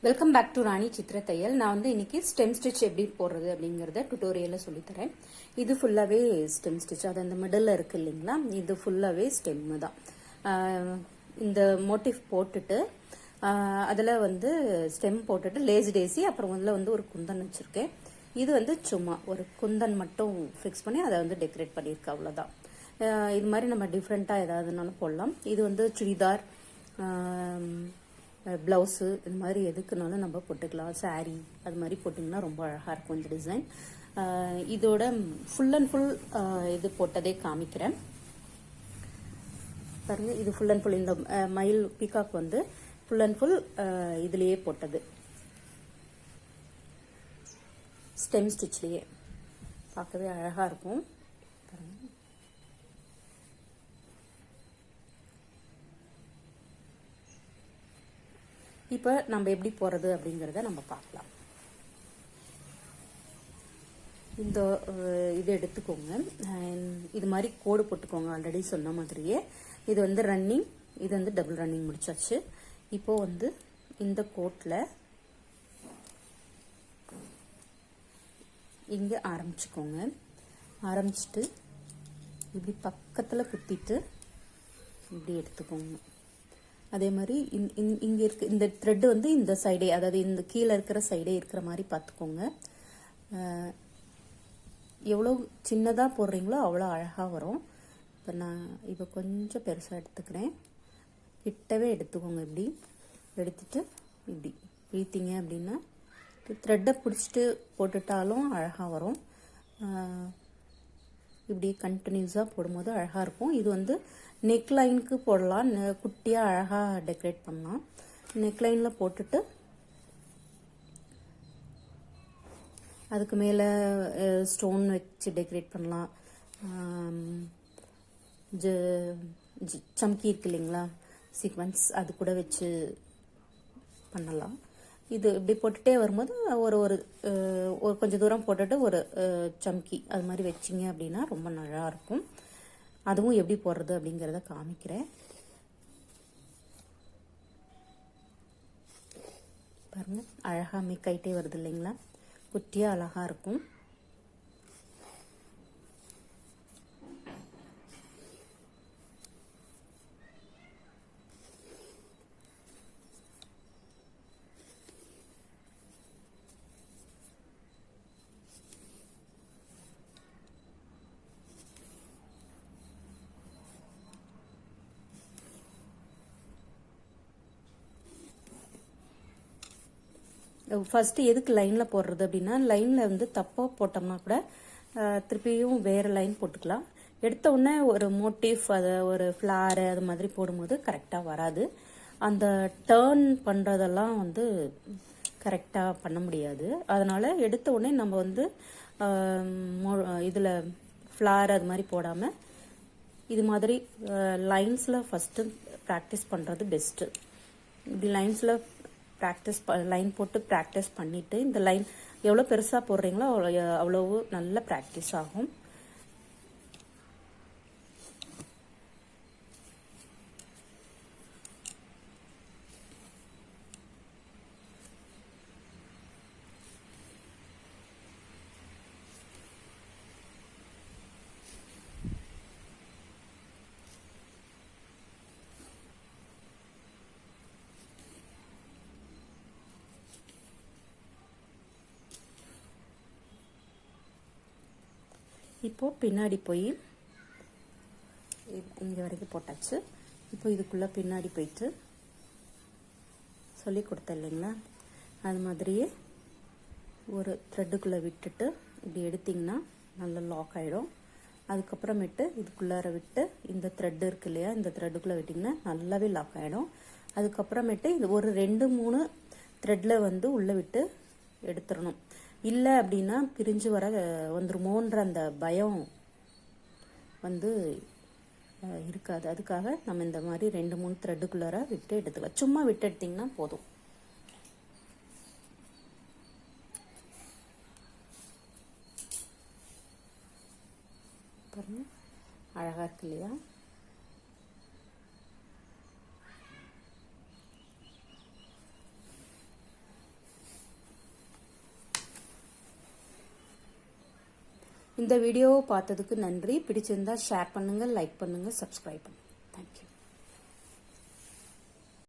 Welcome back to ராணி சித்திர தையல். நான் இன்னைக்கு ஸ்டெம் ஸ்டிச் எப்படி போடுறது அப்படிங்கறத டுட்டோரியல்ல சொல்லி தரேன். இது ஃபுல்லாவே ஸ்டெம் ஸ்டிச். அது அந்த மிடில்ல இருக்கு இல்லைங்களா, இது ஃபுல்லாவே ஸ்டெம் தான். இந்த மோட்டிவ் போட்டுட்டு அதில் ஸ்டெம் போட்டுட்டு லேஸ் டேசி, அப்புறம் அதில் ஒரு குந்தன் வச்சுருக்கேன். இது சும்மா ஒரு குந்தன் மட்டும் ஃபிக்ஸ் பண்ணி அதை டெக்கரேட் பண்ணியிருக்கேன், அவ்வளோதான். இது மாதிரி நம்ம டிஃப்ரெண்ட்டாக ஏதாவதுனாலும் போடலாம். இது சுடிதார், ப்ளவுஸு, இது மாதிரி எதுக்குனாலும் நம்ம போட்டுக்கலாம். சாரீ அது மாதிரி போட்டிங்கன்னா ரொம்ப அழகாக இருக்கும் இந்த டிசைன். இதோட ஃபுல் அண்ட் ஃபுல் இது போட்டதே காமிக்கிறேன் பாருங்க. இது ஃபுல் அண்ட் ஃபுல் இந்த மயில் பீகாக் ஃபுல் அண்ட் ஃபுல் இதுலேயே போட்டது, ஸ்டெம் ஸ்டிச்லேயே. பார்க்கவே அழகாக இருக்கும் பாருங்க. இப்போ நம்ம எப்படி போகிறது அப்படிங்கிறத நம்ம பார்க்கலாம். இந்த இது எடுத்துக்கோங்க, இது மாதிரி கோடு போட்டுக்கோங்க. ஆல்ரெடி சொன்ன மாதிரியே இது ரன்னிங், இது டபுள் ரன்னிங் முடிச்சாச்சு. இப்போ இந்த கோட்டில் இங்கே ஆரம்பிச்சுக்கோங்க. ஆரம்பிச்சுட்டு இப்படி பக்கத்தில் குத்திட்டு இப்படி எடுத்துக்கோங்க. அதே மாதிரி இங்கே இருக்க இந்த த்ரெட்டு இந்த சைடே, அதாவது இந்த கீழே இருக்கிற சைடே இருக்கிற மாதிரி பார்த்துக்கோங்க. எவ்வளோ சின்னதாக போடுறீங்களோ அவ்வளோ அழகாக வரும். இப்போ நான் இப்போ கொஞ்சம் பெருசாக எடுத்துக்கிறேன். கிட்டவே எடுத்துக்கோங்க. இப்படி எடுத்துட்டு இப்படி இழுத்தீங்க அப்படின்னா த்ரெட்டை பிடிச்சிட்டு போட்டுட்டாலும் அழகாக வரும். இப்படி கண்டினியூஸாக போடும்போது அழகாக இருக்கும். இது நெக் லைனுக்கு போடலாம், குட்டியாக அழகாக டெக்கரேட் பண்ணலாம். நெக் லைனில் போட்டுட்டு அதுக்கு மேலே ஸ்டோன் வச்சு டெக்கரேட் பண்ணலாம். சம்கி இருக்கு இல்லைங்களா, சீக்வன்ஸ், அது கூட வச்சு பண்ணலாம். இது இப்படி போட்டுகிட்டே வரும்போது ஒரு ஒரு கொஞ்சம் தூரம் போட்டுட்டு ஒரு சம்கி அது மாதிரி வச்சிங்க அப்படின்னா ரொம்ப நல்லா இருக்கும். அதுவும் எப்படி போடுறது அப்படிங்கிறத காமிக்கிறேன் பாருங்க. அழகாக மேக் ஆகிட்டே வருது இல்லைங்களா, குட்டியாக அழகாக இருக்கும். ஃபஸ்ட்டு எதுக்கு லைனில் போடுறது அப்படின்னா, லைனில் தப்பாக போட்டோம்னா கூட திருப்பியும் வேறு லைன் போட்டுக்கலாம். எடுத்த உடனே ஒரு மோட்டிவ், அதை ஒரு ஃப்ளாரு அது மாதிரி போடும்போது கரெக்டாக வராது. அந்த டேர்ன் பண்ணுறதெல்லாம் கரெக்டாக பண்ண முடியாது. அதனால் எடுத்த உடனே நம்ம இதில் ஃப்ளார் அது மாதிரி போடாமல் இது மாதிரி லைன்ஸில் ஃபஸ்ட்டு ப்ராக்டிஸ் பண்ணுறது பெஸ்ட்டு. இப்படி லைன்ஸில் லைன் போட்டு ப்ராக்டிஸ் பண்ணிட்டு இந்த லைன் எவ்வளோ பெருசாக போடுறீங்களோ அவ்வளோ நல்ல ப்ராக்டிஸ் ஆகும். இப்போது பின்னாடி போய் இங்கே வரைக்கும் போட்டாச்சு. இப்போ இதுக்குள்ளே பின்னாடி போயிட்டு சொல்லி கொடுத்தேன் இல்லைங்களா, அது மாதிரியே ஒரு த்ரெட்டுக்குள்ளே விட்டுட்டு இப்படி எடுத்திங்கன்னா நல்லா லாக் ஆகிடும். அதுக்கப்புறமேட்டு இதுக்குள்ளார விட்டு இந்த த்ரெட்டு இருக்கு இல்லையா, இந்த த்ரெட்டுக்குள்ளே விட்டிங்கன்னா நல்லாவே லாக் ஆகிடும். அதுக்கப்புறமேட்டு இது ஒரு 2-3 த்ரெட்டில் உள்ளே விட்டு எடுத்துடணும். இல்லை அப்படின்னா பிரிஞ்சு வர வந்துருமோன்ற அந்த பயம் இருக்காது. அதுக்காக நம்ம இந்த மாதிரி 2-3 த்ரெட்டுக்குள்ளார விட்டு எடுத்துக்கலாம். சும்மா விட்டு எடுத்திங்கன்னா போதும். பாருங்க, அழகாக இருக்கு இல்லையா. இந்த வீடியோவை பார்த்ததுக்கு நன்றி. பிடிச்சிருந்தா ஷேர் பண்ணுங்க, லைக் பண்ணுங்க, சப்ஸ்கிரைப் பண்ணுங்க. தேங்க்யூ.